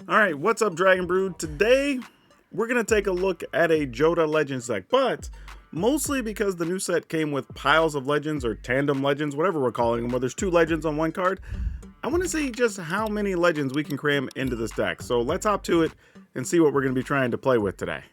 Alright, what's up, Dragon Brood? Today, we're going to take a look at a Jodah Legends deck, but mostly because the new set came with piles of legends, or tandem legends, whatever we're calling them, where there's two legends on one card. I want to see just how many legends we can cram into this deck, so let's hop to it and see what we're going to be trying to play with today.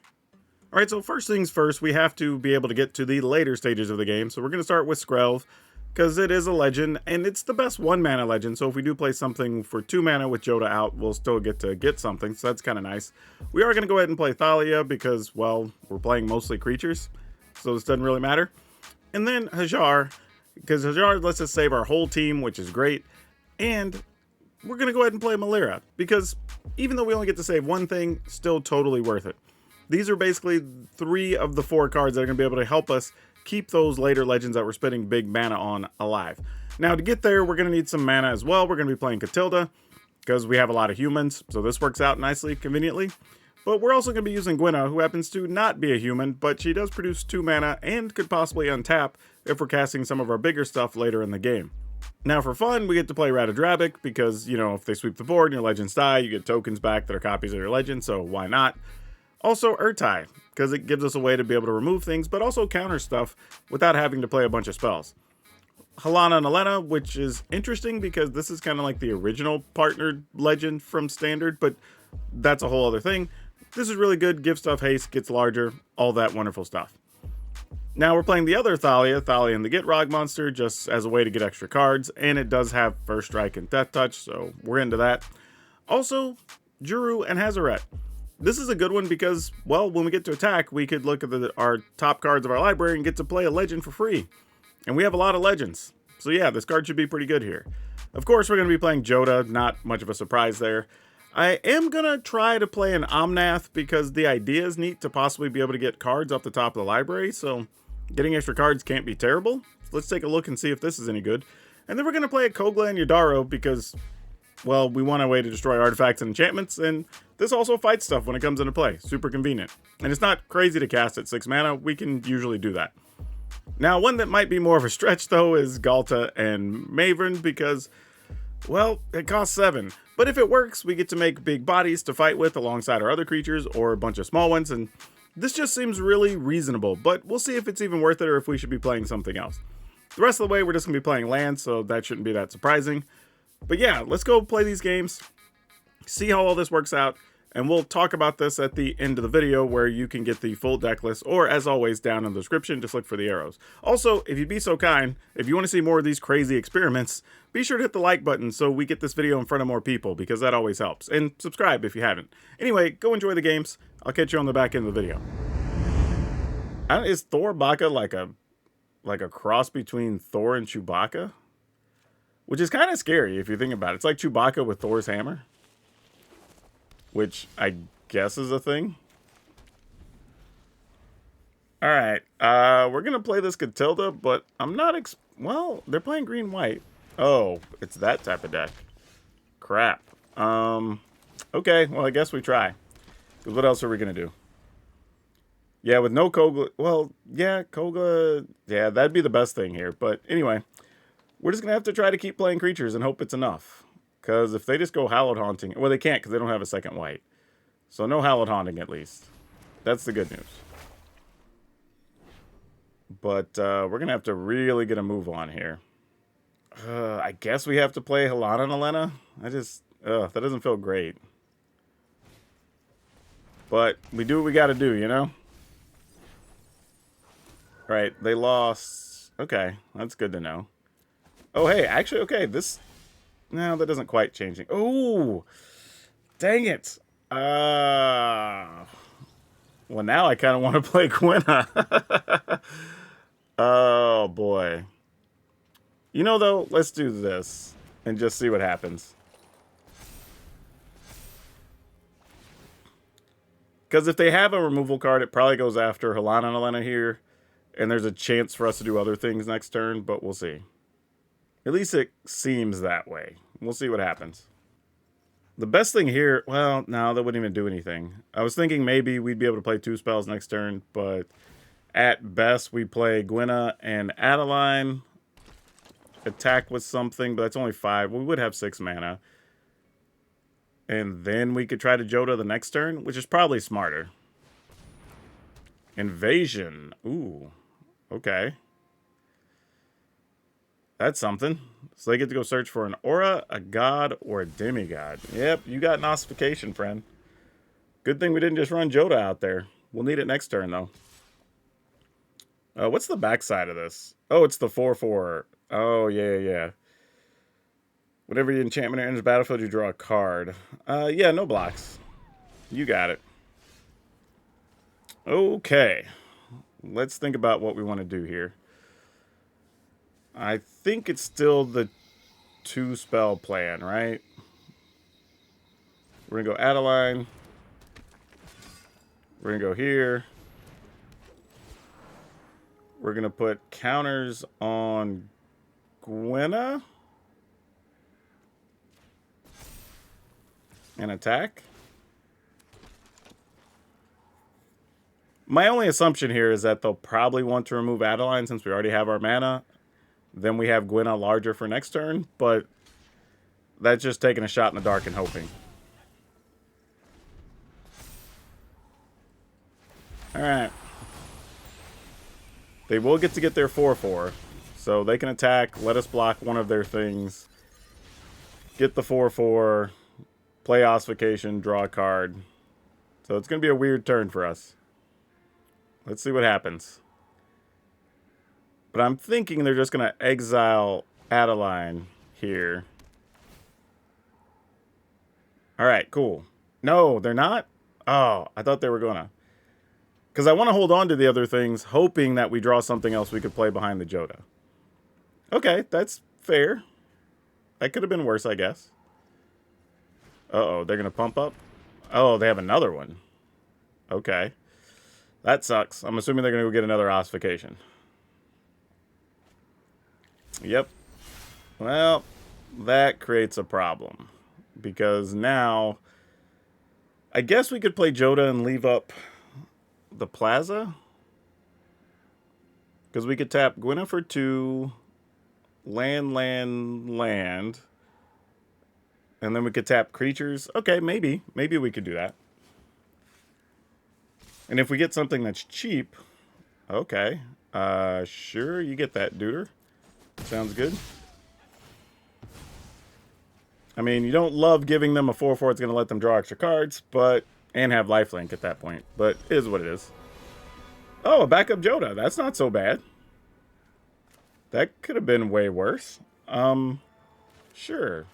Alright, so first things first, we have to be able to get to the later stages of the game, so we're going to start with Skrelv, because it is a legend, and it's the best 1 mana legend, so if we do play something for 2 mana with Jodah out, we'll still get to get something, so that's kind of nice. We are going to go ahead and play Thalia, because, well, we're playing mostly creatures, so this doesn't really matter. And then Hajar, because Hajar lets us save our whole team, which is great, and we're going to go ahead and play Malira, because even though we only get to save one thing, still totally worth it. These are basically 3 of the 4 cards that are going to be able to help us keep those later legends that we're spending big mana on alive. Now, to get there, we're going to need some mana as well. We're going to be playing Catilda, because we have a lot of humans, so this works out nicely, conveniently. But we're also going to be using Gwenna, who happens to not be a human, but she does produce 2 mana and could possibly untap if we're casting some of our bigger stuff later in the game. Now, for fun, we get to play Ratadrabic, because, you know, if they sweep the board and your legends die, you get tokens back that are copies of your legend, so why not? Also, Urtai, because it gives us a way to be able to remove things, but also counter stuff without having to play a bunch of spells. Halana and Elena, which is interesting because this is kind of like the original partnered legend from Standard, but that's a whole other thing. This is really good, gives stuff haste, gets larger, all that wonderful stuff. Now we're playing the other Thalia and the Gitrog monster, just as a way to get extra cards, and it does have First Strike and Death Touch, so we're into that. Also, Djeru and Hazoret. This is a good one because, well, when we get to attack, we could look at our top cards of our library and get to play a legend for free. And we have a lot of legends. So yeah, this card should be pretty good here. Of course, we're going to be playing Jodah, not much of a surprise there. I am going to try to play an Omnath because the idea is neat to possibly be able to get cards off the top of the library, so getting extra cards can't be terrible. Let's take a look and see if this is any good. And then we're going to play a Kogla and Yodaro because, well, we want a way to destroy artifacts and enchantments, and this also fights stuff when it comes into play. Super convenient. And it's not crazy to cast at 6 mana. We can usually do that. Now, one that might be more of a stretch, though, is Galta and Mavern because, well, it costs 7. But if it works, we get to make big bodies to fight with alongside our other creatures or a bunch of small ones, and this just seems really reasonable. But we'll see if it's even worth it or if we should be playing something else. The rest of the way, we're just going to be playing land, so that shouldn't be that surprising. But yeah, let's go play these games, see how all this works out, and we'll talk about this at the end of the video where you can get the full deck list, or as always, down in the description, just look for the arrows. Also, if you'd be so kind, if you want to see more of these crazy experiments, be sure to hit the like button so we get this video in front of more people, because that always helps. And subscribe if you haven't. Anyway, go enjoy the games. I'll catch you on the back end of the video. Is Thor Baka like a cross between Thor and Chewbacca? Which is kind of scary if you think about it. It's like Chewbacca with Thor's hammer. Which I guess is a thing. Alright, we're going to play this Catilda, but I'm not well, they're playing green-white. Oh, it's that type of deck. Crap. Okay, well, I guess we try. Because what else are we going to do? Yeah, with no Kogla, well, yeah, Kogla, yeah, that'd be the best thing here. But anyway, we're just going to have to try to keep playing creatures and hope it's enough. Because if they just go Hallowed Haunting, well, they can't because they don't have a second white. So no Hallowed Haunting at least. That's the good news. But we're going to have to really get a move on here. I guess we have to play Halana and Elena. That doesn't feel great. But we do what we got to do, you know? Right, they lost. Okay, that's good to know. Oh, hey, actually, okay, this... No, that doesn't quite change it. Oh, dang it. Well, now I kind of want to play Gwenna. Oh, boy. You know, though, let's do this and just see what happens. Because if they have a removal card, it probably goes after Halana and Elena here. And there's a chance for us to do other things next turn, but we'll see. At least it seems that way. We'll see what happens. The best thing here... Well, no, that wouldn't even do anything. I was thinking maybe we'd be able to play 2 spells next turn, but at best we play Gwenna and Adeline. Attack with something, but that's only 5. We would have 6 mana. And then we could try to Jodah the next turn, which is probably smarter. Invasion. Ooh. Okay. That's something. So they get to go search for an aura, a god, or a demigod. Yep, you got an ossification, friend. Good thing we didn't just run Jodah out there. We'll need it next turn, though. What's the backside of this? Oh, it's the 4/4. Oh, yeah. Whenever your enchantment enters the battlefield, you draw a card. Yeah, no blocks. You got it. Okay. Let's think about what we want to do here. I think it's still the 2-spell plan, right? We're going to go Adeline. We're going to go here. We're going to put counters on Gwenna. And attack. My only assumption here is that they'll probably want to remove Adeline since we already have our mana. Then we have Gwenna larger for next turn, but that's just taking a shot in the dark and hoping. Alright. They will get to get their 4/4, so they can attack, let us block one of their things, get the 4/4, play Ossification, draw a card. So it's going to be a weird turn for us. Let's see what happens. But I'm thinking they're just going to exile Adeline here. Alright, cool. No, they're not? Oh, I thought they were going to. Because I want to hold on to the other things, hoping that we draw something else we could play behind the Jodah. Okay, that's fair. That could have been worse, I guess. Uh-oh, they're going to pump up? Oh, they have another one. Okay. That sucks. I'm assuming they're going to go get another ossification. Yep. Well, that creates a problem. Because now, I guess we could play Jodah and leave up the Plaza. Because we could tap Gwenna for 2, land. And then we could tap creatures. Okay, maybe. Maybe we could do that. And if we get something that's cheap, okay. Sure, you get that, duder. Sounds good. I mean, you don't love giving them a 4/4. It's going to let them draw extra cards, but and have lifelink at that point. But it is what it is. Oh, a backup Jodah. That's not so bad. That could have been way worse. Sure.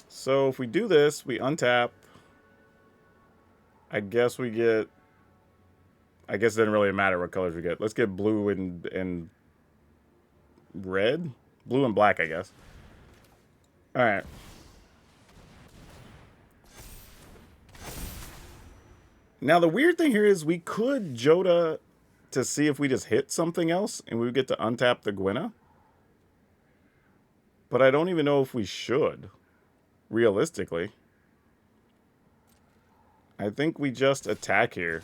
So if we do this, we untap. I guess we get... I guess it doesn't really matter what colors we get. Let's get blue and red? Blue and black, I guess. Alright. Now, the weird thing here is we could Jodah to see if we just hit something else, and we would get to untap the Gwenna. But I don't even know if we should, realistically. I think we just attack here.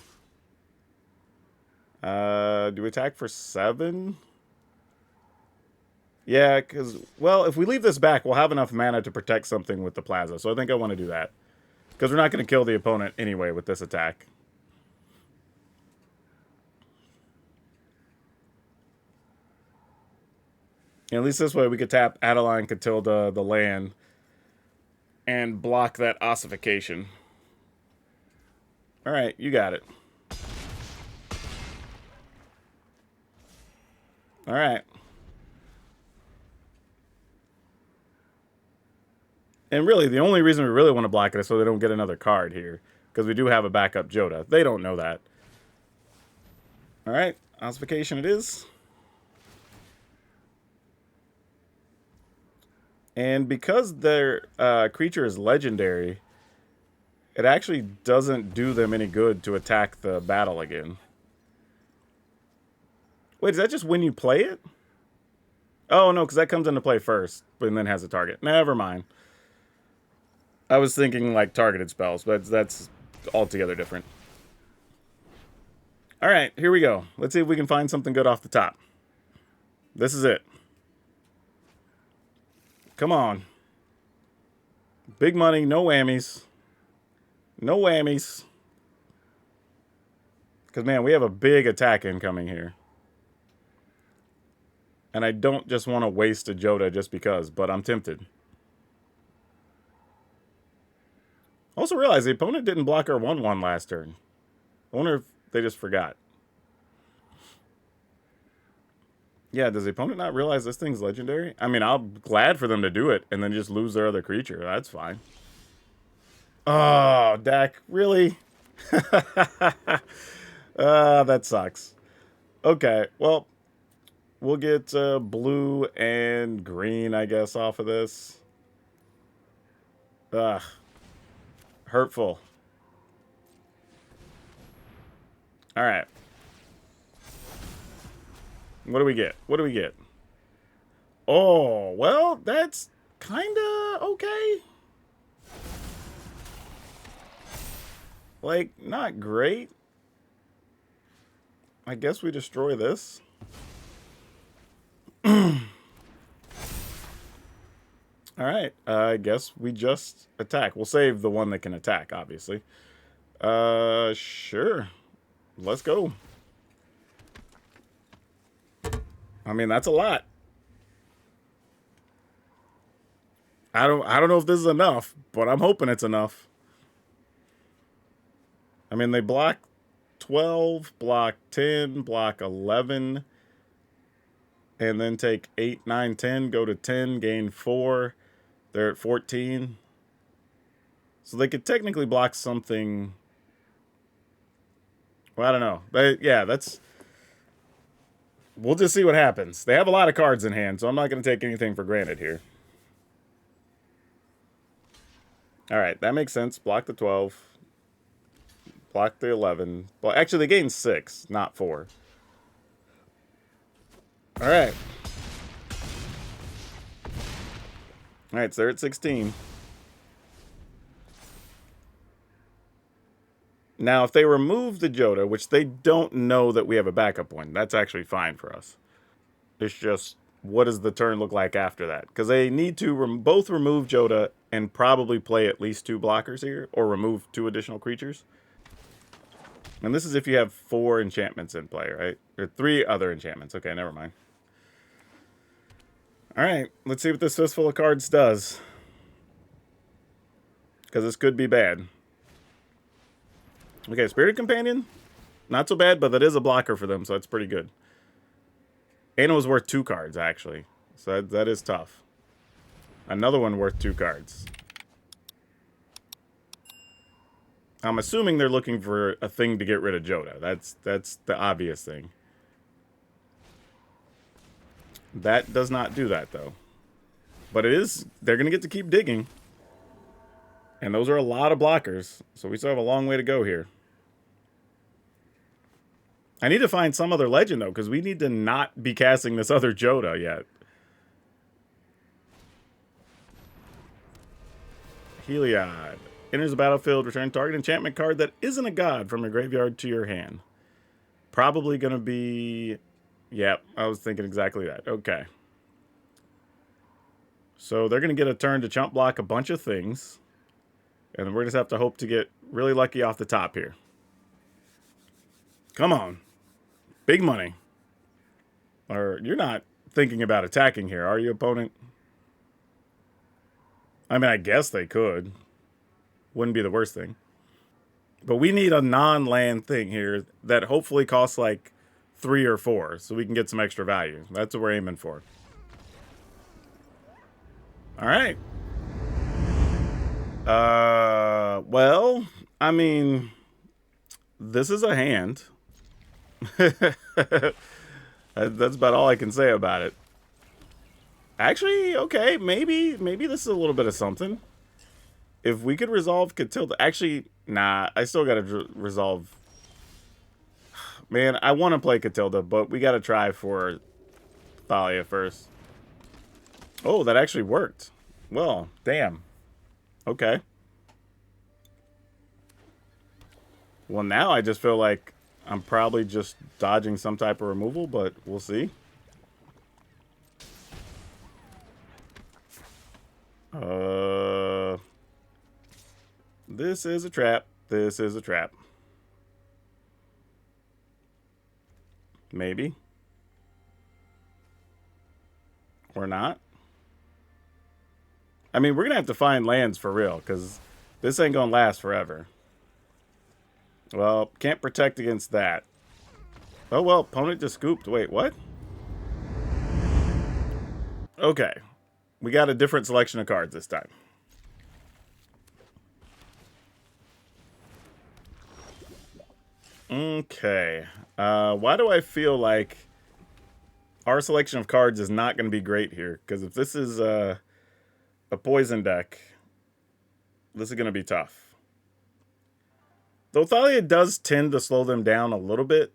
Do we attack for 7? Yeah, because, well, if we leave this back, we'll have enough mana to protect something with the Plaza. So I think I want to do that. Because we're not going to kill the opponent anyway with this attack. And at least this way we could tap Adeline, Catilda, the land, and block that ossification. Alright, you got it. Alright. And really, the only reason we really want to block it is so they don't get another card here. Because we do have a backup Jodah. They don't know that. Alright, ossification it is. And because their creature is legendary, it actually doesn't do them any good to attack the battle again. Wait, is that just when you play it? Oh, no, because that comes into play first, and then has a target. Never mind. I was thinking, like, targeted spells, but that's altogether different. Alright, here we go. Let's see if we can find something good off the top. This is it. Come on. Big money, no whammies. No whammies. Because, man, we have a big attack incoming here. And I don't just want to waste a Jodah just because, but I'm tempted. Also realize the opponent didn't block our 1/1 last turn. I wonder if they just forgot. Yeah, does the opponent not realize this thing's legendary? I mean, I'm glad for them to do it and then just lose their other creature. That's fine. Oh, Dak, really? That sucks. Okay, well, we'll get blue and green, I guess, off of this. Ugh. Hurtful. All right. What do we get? What do we get? Oh, well, that's kind of okay. Like, not great. I guess we destroy this. Alright, I guess we just attack. We'll save the one that can attack, obviously. Sure. Let's go. I mean, that's a lot. I don't know if this is enough, but I'm hoping it's enough. I mean, they block 12, block 10, block 11, and then take 8, 9, 10, go to 10, gain 4. They're at 14. So they could technically block something. Well, I don't know. Yeah, that's... We'll just see what happens. They have a lot of cards in hand, so I'm not going to take anything for granted here. Alright, that makes sense. Block the 12. Block the 11. Well, actually, they gained 6, not 4. Alright. Alright, so they're at 16. Now, if they remove the Jodah, which they don't know that we have a backup one, that's actually fine for us. It's just, what does the turn look like after that? Because they need to both remove Jodah and probably play at least 2 blockers here, or remove 2 additional creatures. And this is if you have 4 enchantments in play, right? Or 3 other enchantments. Okay, never mind. Alright, let's see what this fistful of cards does. Because this could be bad. Okay, Spirited Companion. Not so bad, but that is a blocker for them, so that's pretty good. And it was worth 2 cards, actually. So that is tough. Another one worth 2 cards. I'm assuming they're looking for a thing to get rid of Jodah. That's the obvious thing. That does not do that, though. But it is... They're going to get to keep digging. And those are a lot of blockers. So we still have a long way to go here. I need to find some other legend, though, because we need to not be casting this other Jodah yet. Heliod. Enters the battlefield, return target enchantment card that isn't a god from your graveyard to your hand. Probably going to be... Yep, I was thinking exactly that. Okay. So they're going to get a turn to chump block a bunch of things. And we're just have to hope to get really lucky off the top here. Come on. Big money. Or you're not thinking about attacking here, are you, opponent? I mean, I guess they could. Wouldn't be the worst thing. But we need a non-land thing here that hopefully costs like 3 or 4 so we can get some extra value. That's what we're aiming for. Alright. Well, I mean, this is a hand. That's about all I can say about it. Actually, okay, maybe this is a little bit of something. If we could resolve Catilda... Actually, nah, I still gotta resolve... Man, I want to play Catilda, but we gotta try for Thalia first. Oh, that actually worked. Well, damn. Okay. Well, now I just feel like I'm probably just dodging some type of removal, but we'll see. This is a trap. This is a trap. Maybe. Or not. I mean, we're going to have to find lands for real, because this ain't going to last forever. Well, can't protect against that. Oh, well, opponent just scooped. Wait, what? Okay. We got a different selection of cards this time. Okay. Why do I feel like our selection of cards is not going to be great here? Because if this is a poison deck, this is going to be tough. Though Thalia does tend to slow them down a little bit,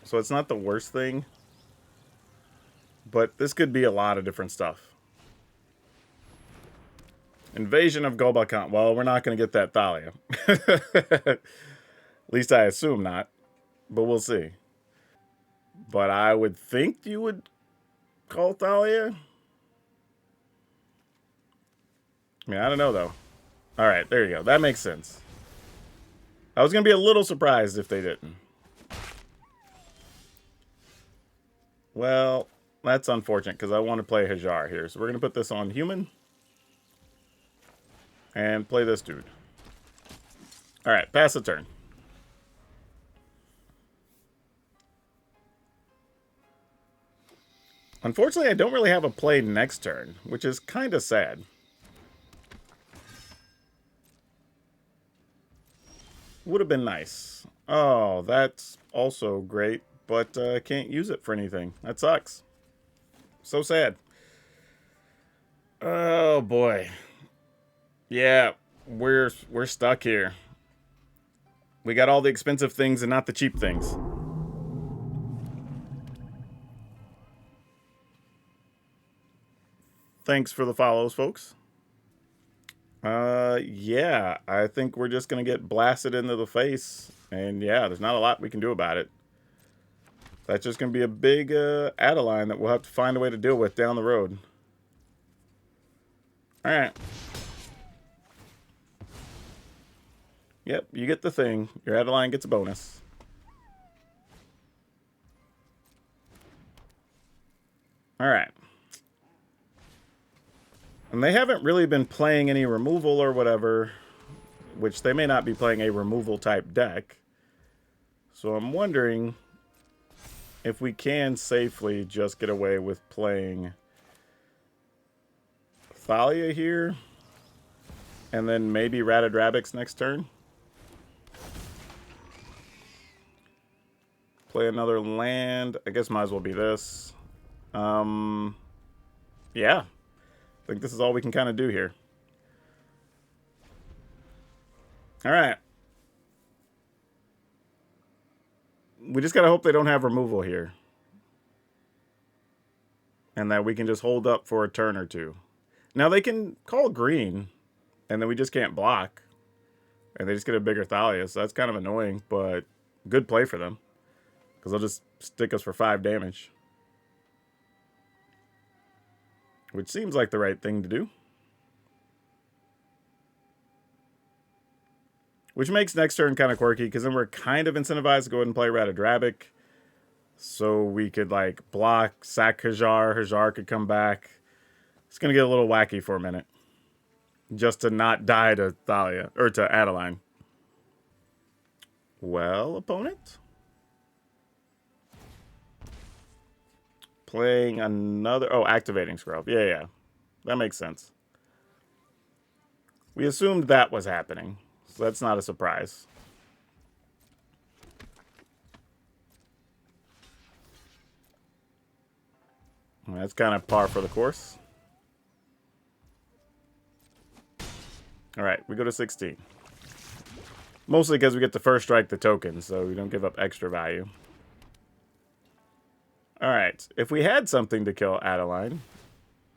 so it's not the worst thing. But this could be a lot of different stuff. Invasion of Golgari. Well, we're not going to get that Thalia. At least I assume not. But we'll see. But I would think you would call Thalia. I mean, I don't know, though. Alright, there you go. That makes sense. I was going to be a little surprised if they didn't. Well, that's unfortunate because I want to play Hajar here. So we're going to put this on human. And play this dude. Alright, pass the turn. Unfortunately, I don't really have a play next turn, which is kind of sad. Would have been nice. Oh, that's also great, but I can't use it for anything. That sucks. So sad. Oh, boy. Yeah, we're stuck here. We got all the expensive things and not the cheap things. Thanks for the follows, folks. Yeah, I think we're just going to get blasted into the face. And yeah, there's not a lot we can do about it. That's just going to be a big Adeline that we'll have to find a way to deal with down the road. Alright. Yep, you get the thing. Your Adeline gets a bonus. Alright. And they haven't really been playing any removal or whatever, which they may not be playing a removal type deck. So I'm wondering if we can safely just get away with playing Thalia here, and then maybe Ratadrabix next turn. Play another land. I guess might as well be this. Yeah. I think this is all we can kind of do here. Alright. We just gotta hope they don't have removal here. And that we can just hold up for a turn or two. Now they can call green, and then we just can't block. And they just get a bigger Thalia, so that's kind of annoying, but good play for them. Because they'll just stick us for 5 damage. Which seems like the right thing to do. Which makes next turn kind of quirky, because then we're kind of incentivized to go ahead and play Ratadrabix. So we could, like, block, sack Hajar. Hajar could come back. It's going to get a little wacky for a minute. Just to not die to Thalia, or to Adeline. Well, opponent? Playing another... Oh, activating Scrub. Yeah. That makes sense. We assumed that was happening. So that's not a surprise. That's kind of par for the course. Alright, we go to 16. Mostly because we get to first strike the token, so we don't give up extra value. Alright, if we had something to kill Adeline,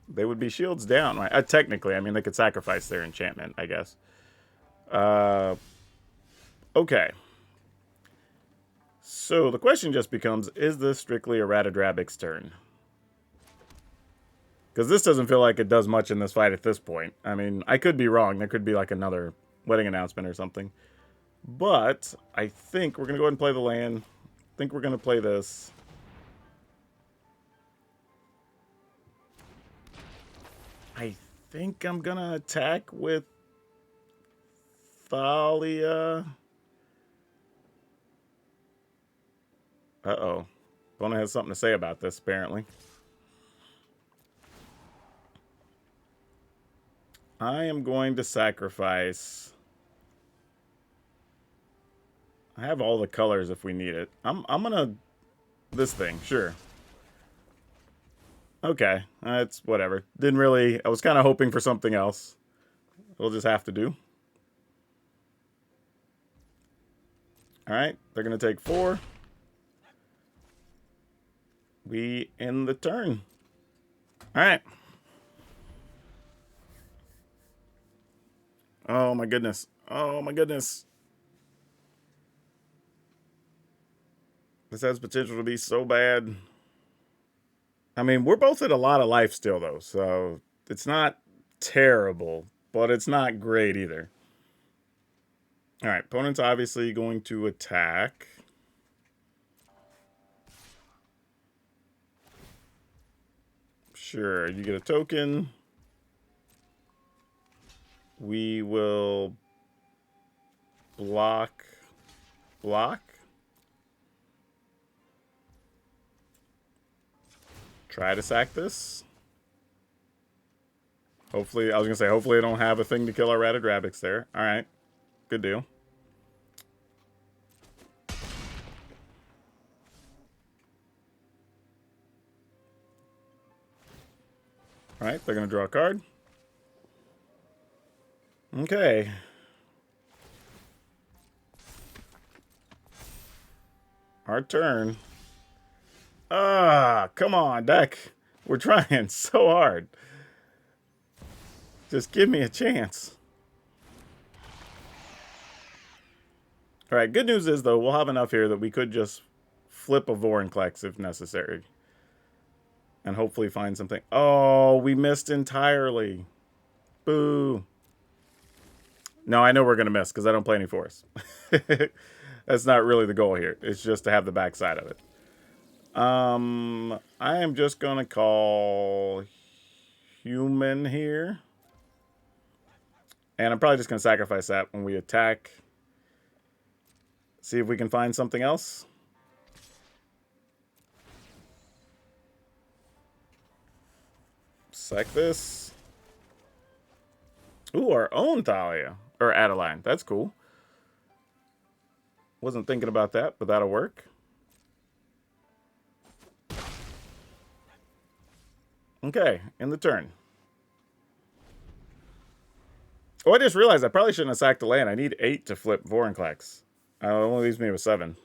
they would be shields down, right? Technically, I mean, they could sacrifice their enchantment, I guess. Okay. So the question just becomes, is this strictly a Ratadrabix turn? Because this doesn't feel like it does much in this fight at this point. I mean, I could be wrong. There could be like another wedding announcement or something. But I think we're going to go ahead and play the land. I think we're going to play this. I think I'm going to attack with Thalia. Uh-oh. Bona has something to say about this, apparently. I am going to sacrifice. I have all the colors if we need it. I'm gonna this thing, sure. Okay, it's whatever. Didn't really. I was kind of hoping for something else. We'll just have to do. All right, they're gonna take 4. We end the turn. All right. Oh my goodness. Oh my goodness. This has potential to be so bad. I mean, we're both at a lot of life still, though, so it's not terrible, but it's not great either. All right, opponent's obviously going to attack. Sure, you get a token. We will block. Try to sack this. Hopefully, I was going to say, hopefully I don't have a thing to kill our Ratted Rabbits there. All right, good deal. All right, they're going to draw a card. Okay. Our turn. Ah, come on, deck. We're trying so hard. Just give me a chance. All right, good news is, though, we'll have enough here that we could just flip a Vorinclex if necessary. And hopefully find something. Oh, we missed entirely. Boo. No, I know we're going to miss because I don't play any forests. That's not really the goal here. It's just to have the backside of it. I am just going to call human here. And I'm probably just going to sacrifice that when we attack. See if we can find something else. Sack this. Ooh, our own Thalia. Or Adeline. That's cool. Wasn't thinking about that, but that'll work. Okay, in the turn. Oh, I just realized I probably shouldn't have sacked the land. I need 8 to flip Vorinclex. It only leaves me with 7.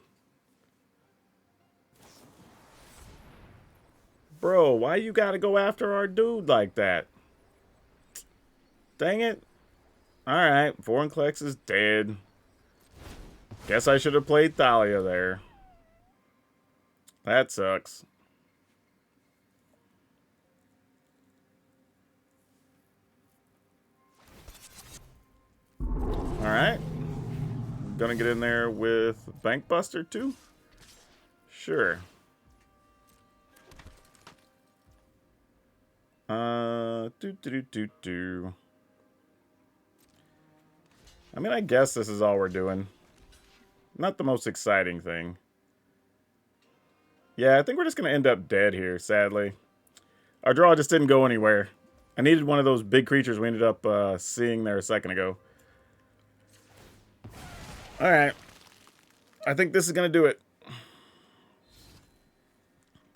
Bro, why you gotta go after our dude like that? Dang it. Alright, Vorinclex is dead. Guess I should have played Thalia there. That sucks. Alright. Gonna get in there with Bankbuster too? Sure. I mean, I guess this is all we're doing. Not the most exciting thing. Yeah, I think we're just going to end up dead here, sadly. Our draw just didn't go anywhere. I needed one of those big creatures we ended up seeing there a second ago. Alright. I think this is going to do it. I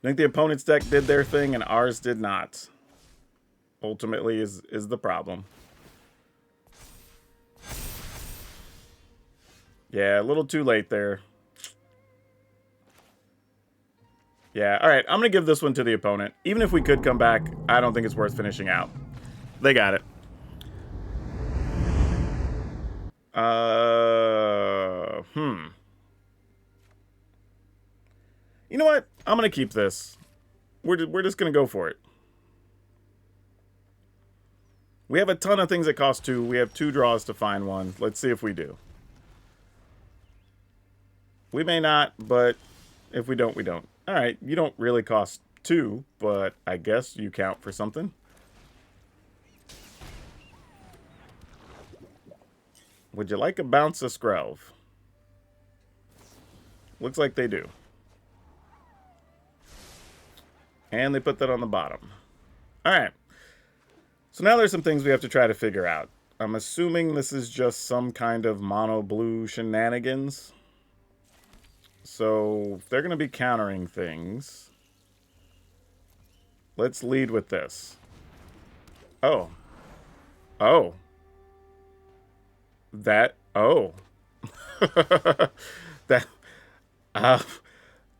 think the opponent's deck did their thing and ours did not. Ultimately is the problem. Yeah, a little too late there. Yeah, alright, I'm going to give this one to the opponent. Even if we could come back, I don't think it's worth finishing out. They got it. You know what? I'm going to keep this. We're just going to go for it. We have a ton of things that cost 2. We have 2 draws to find one. Let's see if we do. We may not, but if we don't, we don't. Alright, you don't really cost 2, but I guess you count for something. Would you like a bounce a Skrelv? Looks like they do. And they put that on the bottom. Alright. So now there's some things we have to try to figure out. I'm assuming this is just some kind of mono blue shenanigans. So if they're going to be countering things, let's lead with this. Oh. Oh. Oh.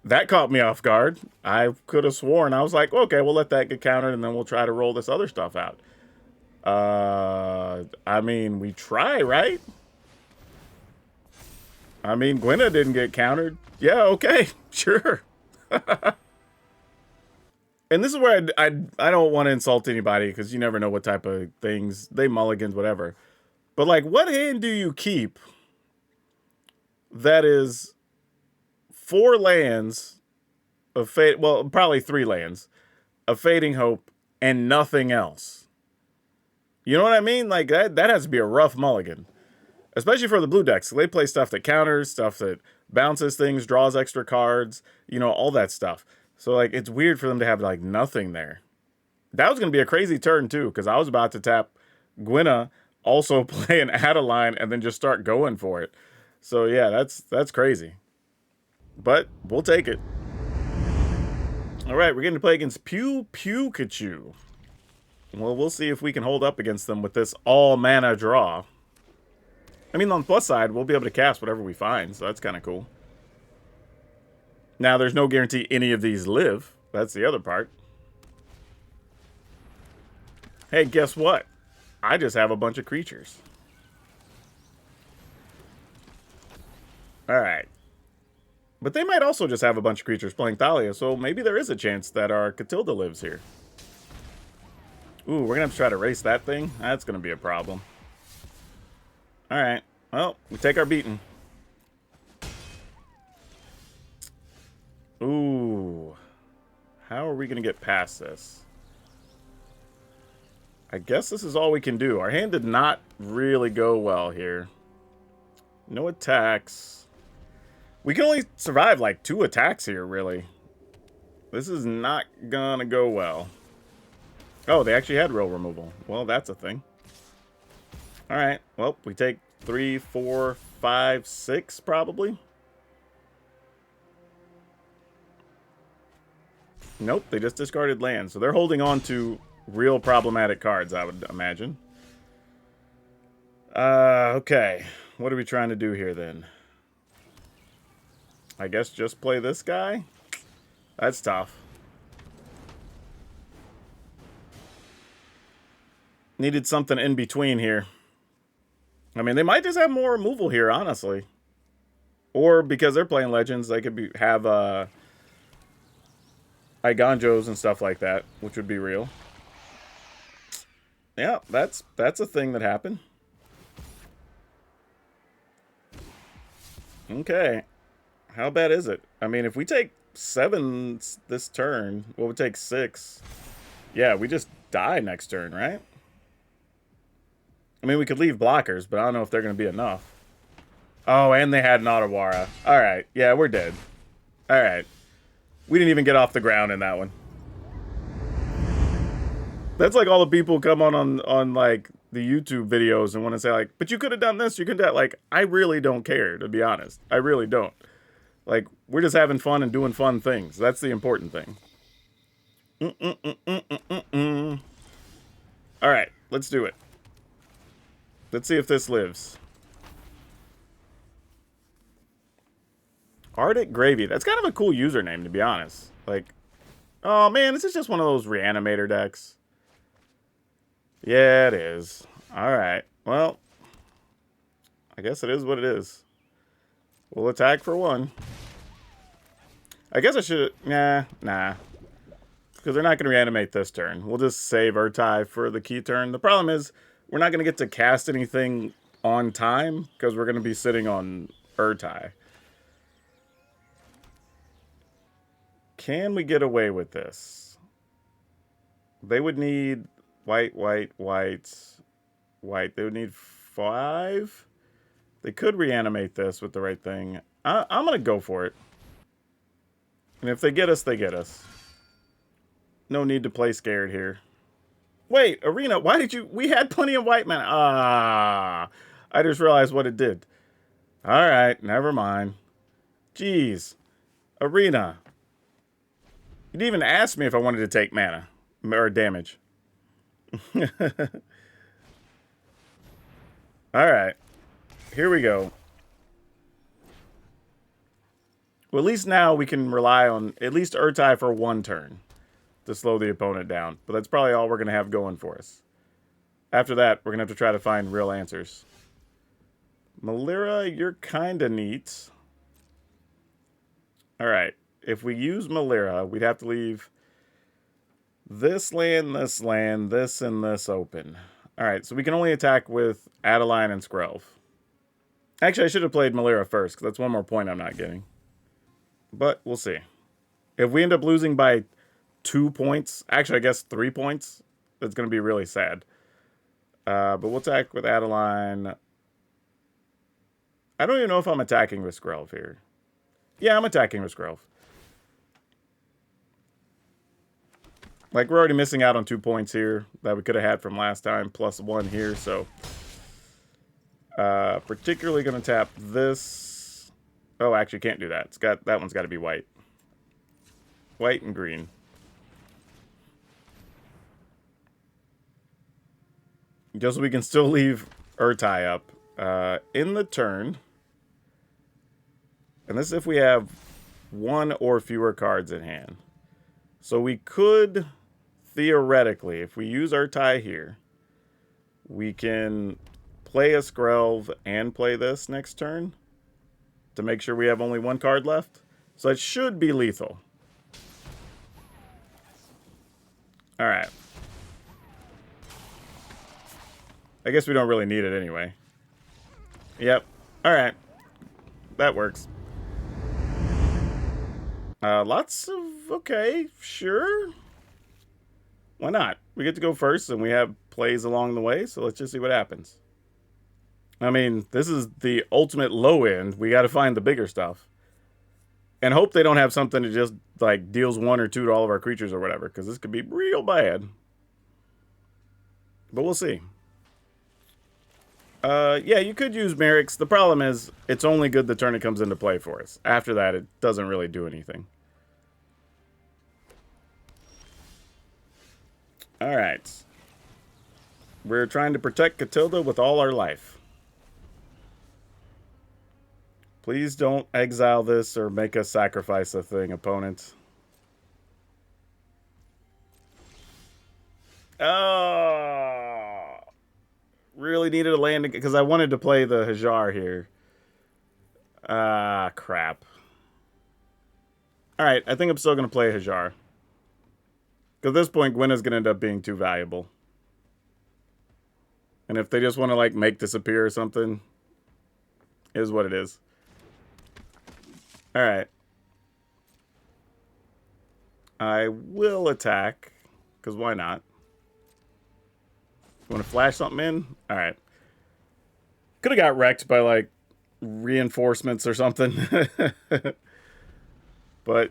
That caught me off guard. I could have sworn. I was like, okay, we'll let that get countered, and then we'll try to roll this other stuff out. I mean, we try, right? I mean, Gwenna didn't get countered. Yeah, okay, sure. And this is where I don't want to insult anybody, because you never know what type of things, they mulligans, whatever. But, like, what hand do you keep that is 4 lands of fate, well, probably 3 lands of Fading Hope and nothing else? You know what I mean? Like, that has to be a rough mulligan. Especially for the blue decks. They play stuff that counters, stuff that bounces things, draws extra cards, you know, all that stuff. So, like, it's weird for them to have, like, nothing there. That was going to be a crazy turn, too, because I was about to tap Gwenna, also play an Adeline, and then just start going for it. So, yeah, that's crazy. But we'll take it. All right, we're getting to play against Pikachu. Well, we'll see if we can hold up against them with this all-mana draw. I mean, on the plus side, we'll be able to cast whatever we find, so that's kind of cool. Now, there's no guarantee any of these live. That's the other part. Hey, guess what? I just have a bunch of creatures. Alright. But they might also just have a bunch of creatures playing Thalia, so maybe there is a chance that our Catilda lives here. Ooh, we're going to have to try to race that thing? That's going to be a problem. Alright. Well, we take our beating. Ooh. How are we going to get past this? I guess this is all we can do. Our hand did not really go well here. No attacks. We can only survive like 2 attacks here, really. This is not gonna go well. Oh, they actually had roll removal. Well, that's a thing. Alright, well, we take 3, 4, 5, 6, probably. Nope, they just discarded land. So they're holding on to real problematic cards, I would imagine. Okay. What are we trying to do here, then? I guess just play this guy? That's tough. Needed something in between here. I mean, they might just have more removal here, honestly. Or because they're playing Legends, they could have Iganjos and stuff like that, which would be real. Yeah, that's a thing that happened. Okay. How bad is it? I mean, if we take 7 this turn, well, we take 6. Yeah, we just die next turn, right? I mean, we could leave blockers, but I don't know if they're going to be enough. Oh, and they had an Otawara. Alright, yeah, we're dead. Alright. We didn't even get off the ground in that one. That's like all the people come on like the YouTube videos and want to say like, but you could have done this, you could have, like, I really don't care, to be honest. I really don't. Like, we're just having fun and doing fun things. That's the important thing. Alright, let's do it. Let's see if this lives. Arctic Gravy. That's kind of a cool username, to be honest. Like, oh man, this is just one of those Reanimator decks. Yeah, it is. Alright, well, I guess it is what it is. We'll attack for 1. I guess I should... Nah. because they're not going to reanimate this turn. We'll just save Urtai for the key turn. The problem is we're not going to get to cast anything on time because we're going to be sitting on Urtai. Can we get away with this? They would need white, white, white, white. They would need 5. They could reanimate this with the right thing. I'm going to go for it. And if they get us, they get us. No need to play scared here. Wait, Arena, why did you... We had plenty of white mana. Ah, I just realized what it did. All right, never mind. Jeez. Arena. You didn't even ask me if I wanted to take mana. Or damage. Alright. Here we go. Well, at least now we can rely on at least Urtai for 1 turn to slow the opponent down. But that's probably all we're going to have going for us. After that, we're going to have to try to find real answers. Melira, you're kind of neat. Alright. If we use Melira, we'd have to leave this land, this, and this open. Alright, so we can only attack with Adeline and Skrelv. Actually, I should have played Melira first, because that's one more point I'm not getting. But we'll see. If we end up losing by 2 points, actually I guess 3 points, that's going to be really sad. But we'll attack with Adeline. I don't even know if I'm attacking with Skrelv here. Yeah, I'm attacking with Skrelv. Like, we're already missing out on 2 points here that we could have had from last time, plus 1 here, so... particularly going to tap this... Oh, actually can't do that. That one's got to be white. White and green. Just so we can still leave Urtai up. In the turn... And this is if we have 1 or fewer cards in hand. So we could... Theoretically, if we use Urtai here, we can play a Skrelv and play this next turn to make sure we have only 1 card left. So it should be lethal. Alright. I guess we don't really need it anyway. Yep. Alright. That works. Lots of... Okay, sure. Why not? We get to go first, and we have plays along the way, so let's just see what happens. I mean, this is the ultimate low end. We got to find the bigger stuff. And hope they don't have something that just, like, deals 1 or 2 to all of our creatures or whatever, because this could be real bad. But we'll see. Yeah, you could use Merrick's. The problem is, it's only good the turn it comes into play for us. After that, it doesn't really do anything. Alright. We're trying to protect Catilda with all our life. Please don't exile this or make us sacrifice a thing, opponent. Oh! Really needed a land because I wanted to play the Hajar here. Ah, crap. Alright, I think I'm still going to play Hajar. Because at this point, Gwen is going to end up being too valuable. And if they just want to, like, make disappear or something, it is what it is. Alright. I will attack, because why not? You want to flash something in? Alright. Could have got wrecked by, like, reinforcements or something. But...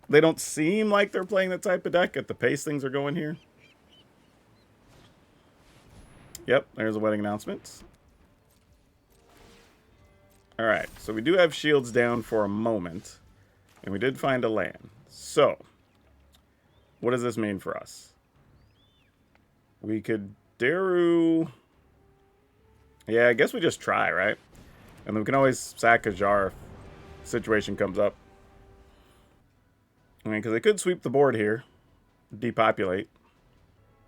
they don't seem like they're playing that type of deck at the pace things are going here. Yep, there's a wedding announcement. Alright, so we do have shields down for a moment. And we did find a land. So, what does this mean for us? We could Djeru... Yeah, I guess we just try, right? And then we can always sack a jar if the situation comes up. I mean, because they could sweep the board here, depopulate.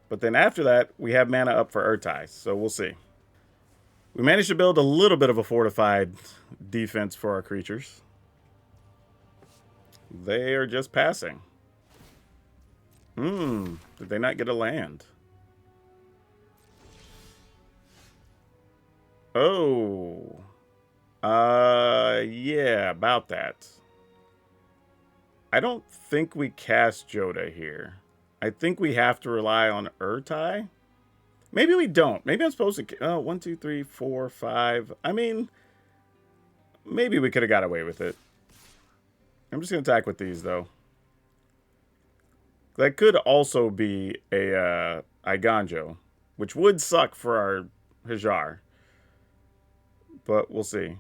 But then after that, we have mana up for Urtai, so we'll see. We managed to build a little bit of a fortified defense for our creatures. They are just passing. Did they not get a land? Oh. Yeah, about that. I don't think we cast Jodah here. I think we have to rely on Urtai. Maybe we don't. Maybe I'm supposed to... Oh, 1, 2, 3, 4, 5. I mean, maybe we could have got away with it. I'm just going to attack with these, though. That could also be a Iganjo, which would suck for our Hajar. But we'll see.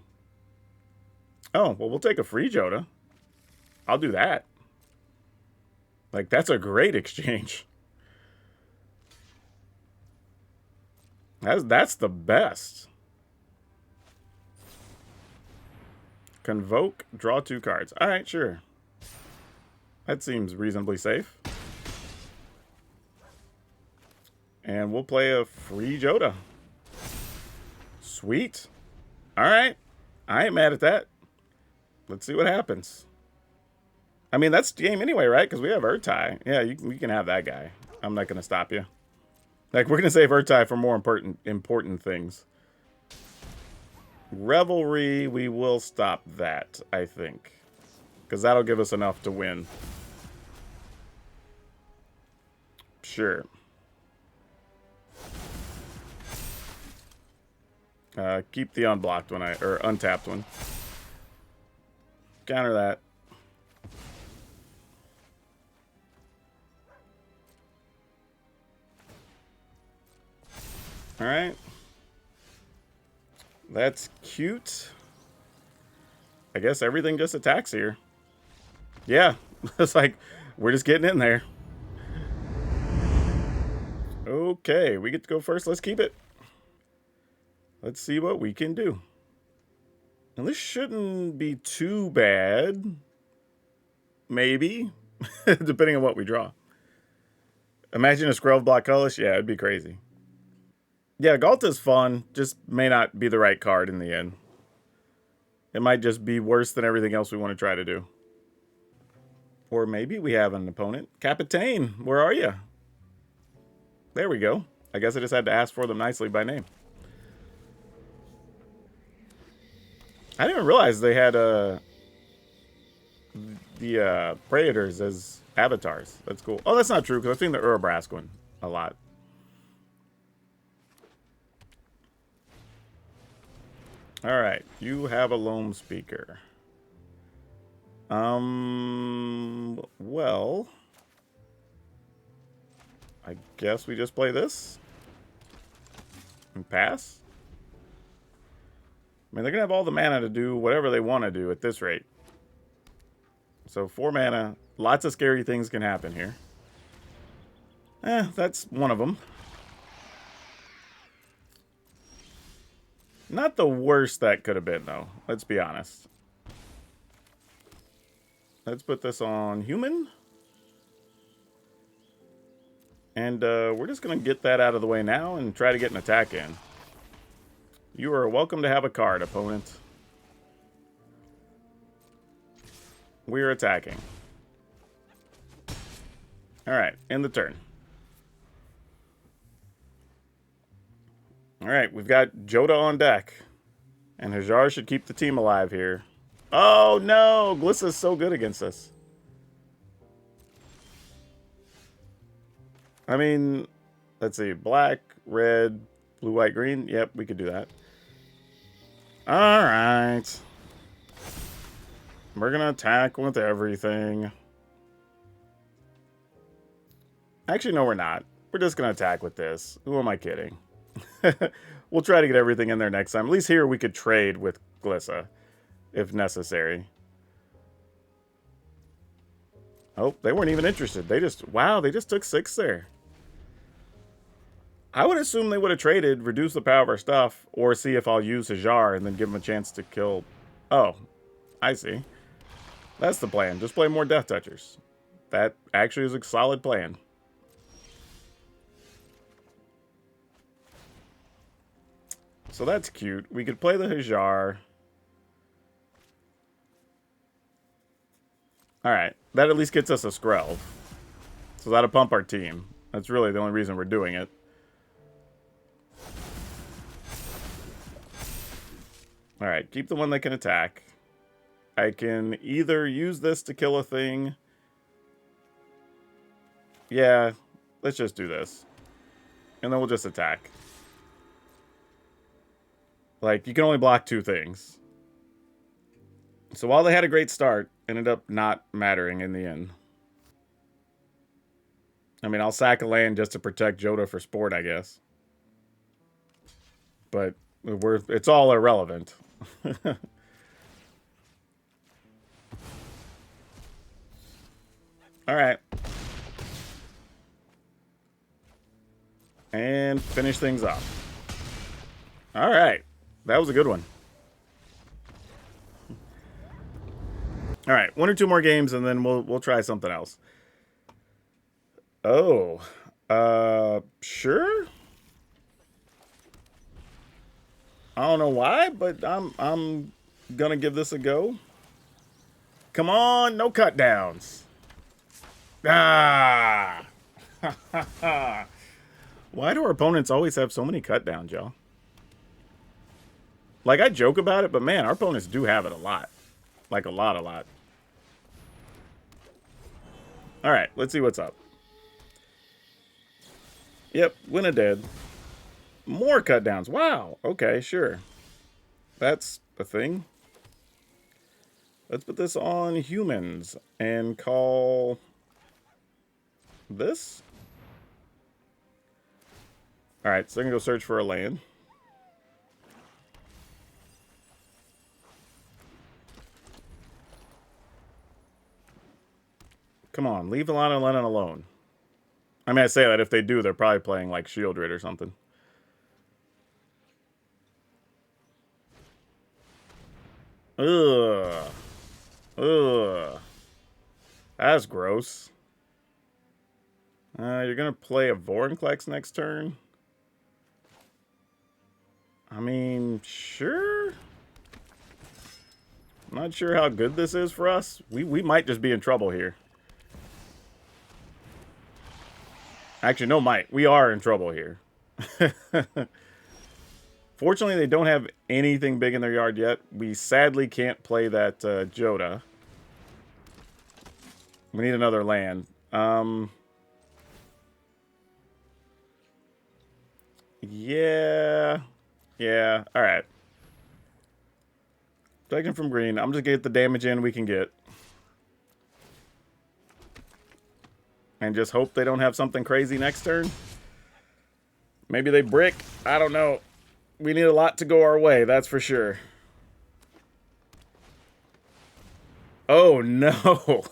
Oh, well, we'll take a free Jodah. I'll do that. Like, that's a great exchange. That's the best. Convoke, draw 2 cards. All right, sure. That seems reasonably safe. And we'll play a free Jodah. Sweet. All right. I ain't mad at that. Let's see what happens. I mean, that's the game anyway, right? Because we have Urtai. Yeah, we can have that guy. I'm not going to stop you. Like, we're going to save Urtai for more important things. Revelry, we will stop that, I think. Because that'll give us enough to win. Sure. Keep the unblocked one, or untapped one. Counter that. All right. That's cute. I guess everything just attacks here. Yeah, it's like we're just getting in there. Okay, we get to go first. Let's keep it. Let's see what we can do. And this shouldn't be too bad. Maybe. Depending on what we draw. Imagine a Skrelv block colorless. Yeah, it'd be crazy. Yeah, Galta's fun. Just may not be the right card in the end. It might just be worse than everything else we want to try to do. Or maybe we have an opponent. Capitaine, where are you? There we go. I guess I just had to ask for them nicely by name. I didn't even realize they had the Praetors as avatars. That's cool. Oh, that's not true, because I've seen the Urabrask one a lot. Alright, you have a Loam Speaker. Well... I guess we just play this? And pass? I mean, they're going to have all the mana to do whatever they want to do at this rate. So 4 mana, lots of scary things can happen here. That's one of them. Not the worst that could have been, though. Let's be honest. Let's put this on human. And we're just going to get that out of the way now and try to get an attack in. You are welcome to have a card, opponent. We're attacking. Alright, end the turn. Alright, we've got Jodah on deck. And Hajar should keep the team alive here. Oh no! Glissa's so good against us. I mean, let's see. Black, red, blue, white, green. Yep, we could do that. Alright. We're gonna attack with everything. Actually, no, we're not. We're just gonna attack with this. Who am I kidding? We'll try to get everything in there next time. At least here we could trade with Glissa, if necessary. Oh, they weren't even interested. They just, wow, they just took 6 there. I would assume they would have traded, reduce the power of our stuff, or see if I'll use Hajar and then give them a chance to kill. Oh, I see. That's the plan. Just play more Death Touchers. That actually is a solid plan. So that's cute. We could play the Hajar. Alright, that at least gets us a Skrelv. So that'll pump our team. That's really the only reason we're doing it. Alright, keep the one that can attack. I can either use this to kill a thing. Yeah, let's just do this. And then we'll just attack. Like, you can only block 2 things. So while they had a great start, ended up not mattering in the end. I mean, I'll sack a land just to protect Jodah for sport, I guess. But it's all irrelevant. Alright. And finish things off. Alright. That was a good one. Alright, 1 or 2 more games and then we'll try something else. Oh. Sure? I don't know why, but I'm gonna give this a go. Come on, no cut downs. Ah! Why do our opponents always have so many cut downs, y'all? Like, I joke about it, but man, our opponents do have it a lot. Like, a lot. Alright, let's see what's up. Yep, win a dead. More cut downs. Wow. Okay, sure. That's a thing. Let's put this on humans and call this. Alright, so I'm going to go search for a land. Come on, leave Alana Lennon alone. I mean, I say that if they do, they're probably playing like Shieldred or something. Ugh. Ugh. That's gross. You're going to play a Vorinclex next turn? I mean, sure. I'm not sure how good this is for us. We might just be in trouble here. Actually, no might. We are in trouble here. Fortunately, they don't have anything big in their yard yet. We sadly can't play that Jodah. We need another land. Yeah. Yeah. All right. Taking from green. I'm just going to get the damage in we can get. And just hope they don't have something crazy next turn. Maybe they brick. I don't know. We need a lot to go our way, that's for sure. Oh, no.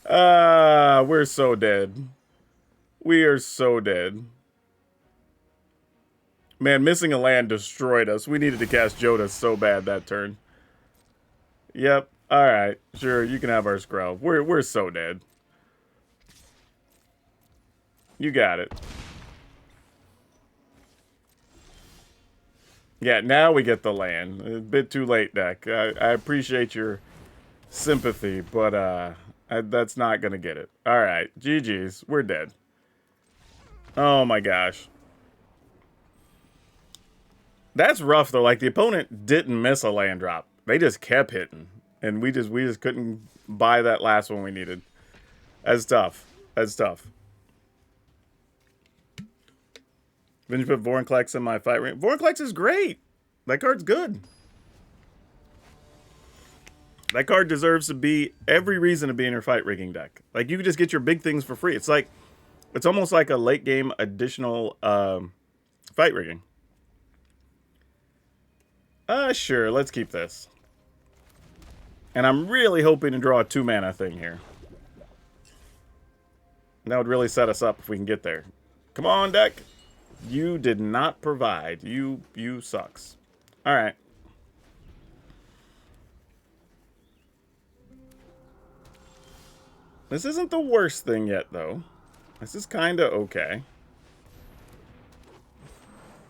We're so dead. We are so dead. Man, missing a land destroyed us. We needed to cast Jodah so bad that turn. Yep. Alright. Sure, you can have our Skrelv. We're so dead. You got it. Yeah, now we get the land. A bit too late, deck. I appreciate your sympathy, but that's not going to get it. Alright, GG's. We're dead. Oh my gosh. That's rough, though. Like, the opponent didn't miss a land drop. They just kept hitting. And we just couldn't buy that last one we needed. That's tough. That's tough. Then you put Vorinclex in my fight ring. Vorinclex is great. That card's good. That card deserves to be every reason to be in your fight rigging deck. Like, you can just get your big things for free. It's almost like a late game additional fight rigging. Sure, let's keep this. And I'm really hoping to draw a 2-mana thing here. And that would really set us up if we can get there. Come on, deck. You did not provide. You sucks. Alright. This isn't the worst thing yet, though. This is kind of okay.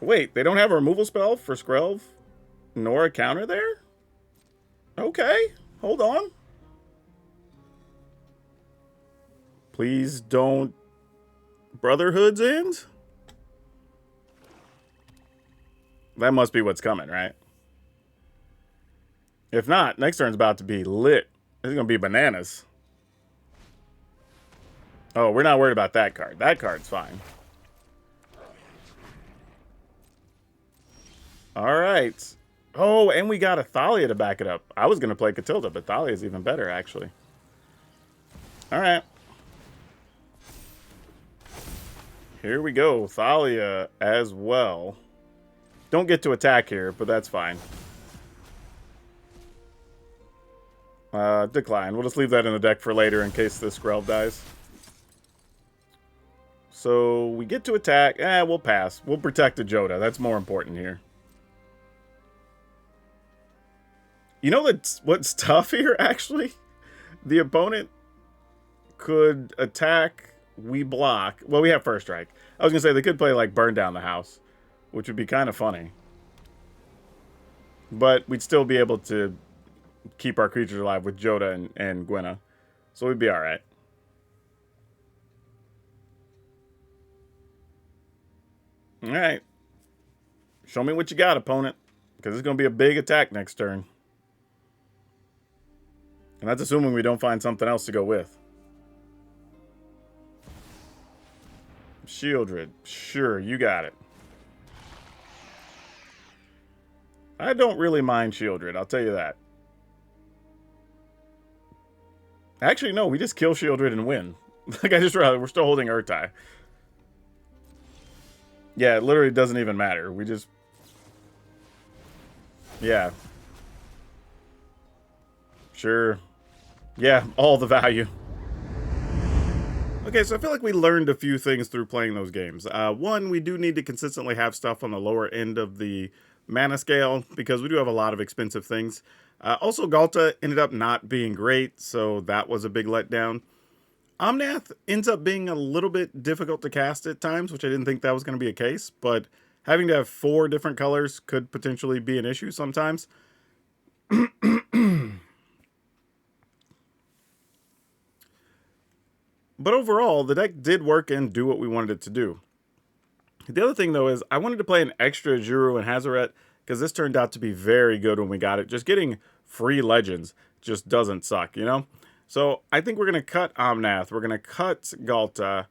Wait, they don't have a removal spell for Skrelv? Nor a counter there? Okay, hold on. Please don't Brotherhood's end? That must be what's coming, right? If not, next turn's about to be lit. This is going to be bananas. Oh, we're not worried about that card. That card's fine. All right. Oh, and we got a Thalia to back it up. I was going to play Catilda, but Thalia is even better, actually. All right. Here we go. Thalia as well. Don't get to attack here, but that's fine. Decline. We'll just leave that in the deck for later in case this Skrelv dies. So we get to attack. We'll pass. We'll protect the Jodah. That's more important here. You know what's tough here, actually? The opponent could attack, we block. Well, we have first strike. I was going to say they could play, like, burn down the house, which would be kind of funny. But we'd still be able to keep our creatures alive with Jodah and Gwenna. So we'd be alright. Alright. Show me what you got, opponent. Because it's going to be a big attack next turn. And that's assuming we don't find something else to go with. Shieldred. Sure, you got it. I don't really mind Shieldred, I'll tell you that. Actually, no, we just kill Shieldred and win. Like, I just realized we're still holding Urtai. Yeah, it literally doesn't even matter. We just... Yeah. Sure. Yeah, all the value. Okay, so I feel like we learned a few things through playing those games. One, we do need to consistently have stuff on the lower end of the mana scale, because we do have a lot of expensive things. Also, Ghalta ended up not being great, so that was a big letdown. Omnath ends up being a little bit difficult to cast at times, which I didn't think that was going to be a case, but having to have 4 different colors could potentially be an issue sometimes. But overall, the deck did work and do what we wanted it to do. The other thing, though, is I wanted to play an extra Djeru and Hazoret, because this turned out to be very good when we got it. Just getting free Legends just doesn't suck, you know? So I think we're going to cut Omnath. We're going to cut Ghalta.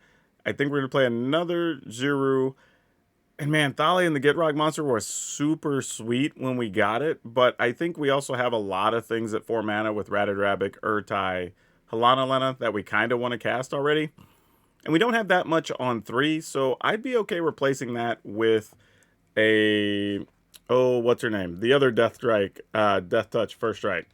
I think we're going to play another Djeru. And man, Thalia and the Gitrog monster was super sweet when we got it. But I think we also have a lot of things at 4 mana with Ratadrabik, Urtai, Halana that we kind of want to cast already. And we don't have that much on 3, so I'd be okay replacing that with a... Oh, what's her name? The other Death Touch First Strike.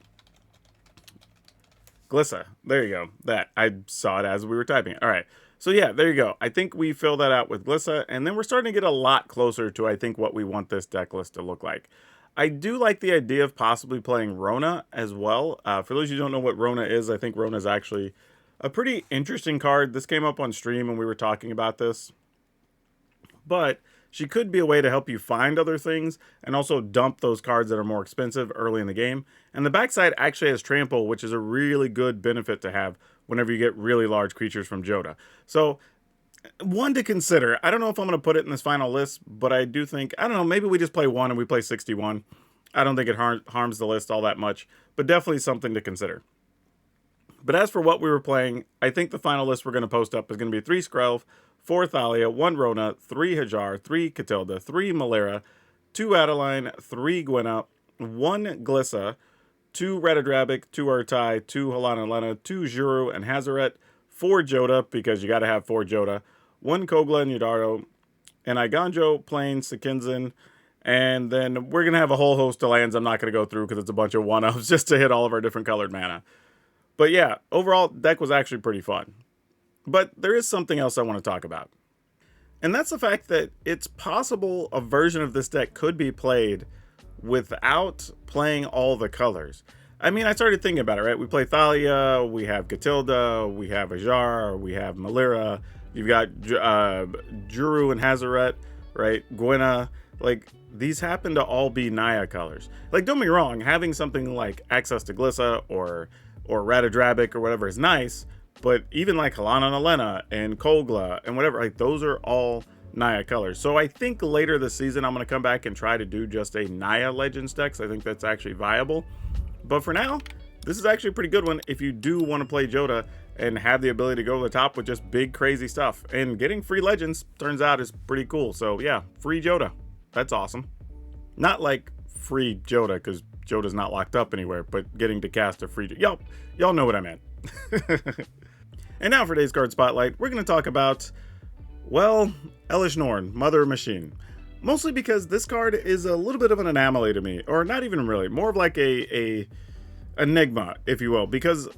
Glissa. There you go. That. I saw it as we were typing it. Alright. So yeah, there you go. I think we fill that out with Glissa, and then we're starting to get a lot closer to, I think, what we want this deck list to look like. I do like the idea of possibly playing Rona as well. For those of you who don't know what Rona is, I think Rona is actually a pretty interesting card. This came up on stream and we were talking about this. But she could be a way to help you find other things and also dump those cards that are more expensive early in the game. And the backside actually has Trample, which is a really good benefit to have whenever you get really large creatures from Jodah. So, one to consider. I don't know if I'm going to put it in this final list, but I do think, I don't know, maybe we just play 1 and we play 61. I don't think it harms the list all that much, but definitely something to consider. But as for what we were playing, I think the final list we're going to post up is going to be 3 Skrelv, 4 Thalia, 1 Rona, 3 Hajar, 3 Catilda, 3 Malera, 2 Adeline, 3 Gwenna, 1 Glissa, 2 Ratadrabik, 2 Urtai, 2 Halana, 2 Djeru and Hazoret, 4 Jodah, because you got to have 4 Jodah, 1 Kogla and Yudaro, and Iganjo, Plain, Sekinzin, and then we're going to have a whole host of lands I'm not going to go through because it's a bunch of one-ups just to hit all of our different colored mana. But yeah, overall, deck was actually pretty fun. But there is something else I want to talk about. And that's the fact that it's possible a version of this deck could be played without playing all the colors. I mean, I started thinking about it, right? We play Thalia, we have Catilda, we have Hajar, we have Malera, you've got Djeru and Hazoret, right? Gwenna, like, these happen to all be Naya colors. Like, don't be wrong, having something like access to Glissa or Ratadrabik or whatever is nice, But even like Halana Nalena and Kogla and whatever, like those are all Naya colors. So I think later this season I'm going to come back and try to do just a Naya Legends deck. So I think that's actually viable. But for now, this is actually a pretty good one if you do want to play Jodah and have the ability to go to the top with just big crazy stuff. And getting free Legends turns out is pretty cool. So yeah, free Jodah. That's awesome. Not like free Jodah, because Jodah's not locked up anywhere, but getting to cast a free... Y'all know what I meant. And now for today's card spotlight, we're going to talk about, well, Elesh Norn, Mother Machine. Mostly because this card is a little bit of an anomaly to me, or not even really, more of like a enigma, if you will, because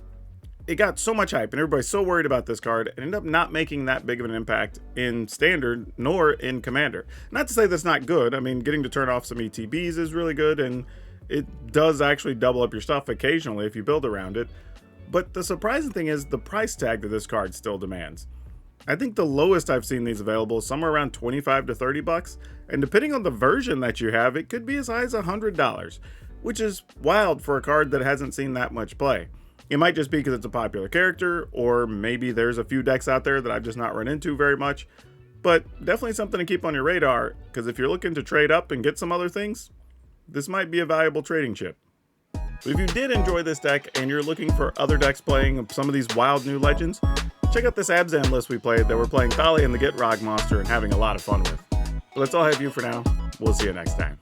it got so much hype and everybody's so worried about this card, it ended up not making that big of an impact in Standard nor in Commander. Not to say that's not good. I mean, getting to turn off some ETBs is really good, and it does actually double up your stuff occasionally if you build around it. But the surprising thing is the price tag that this card still demands. I think the lowest I've seen these available is somewhere around 25 to 30 bucks, and depending on the version that you have, it could be as high as $100, which is wild for a card that hasn't seen that much play. It might just be because it's a popular character, or maybe there's a few decks out there that I've just not run into very much, but definitely something to keep on your radar, because if you're looking to trade up and get some other things, this might be a valuable trading chip. But if you did enjoy this deck and you're looking for other decks playing some of these wild new legends, check out this Abzan list we played that we're playing Kali and the Get Rog monster and having a lot of fun with. But that's all I have for you for now. We'll see you next time.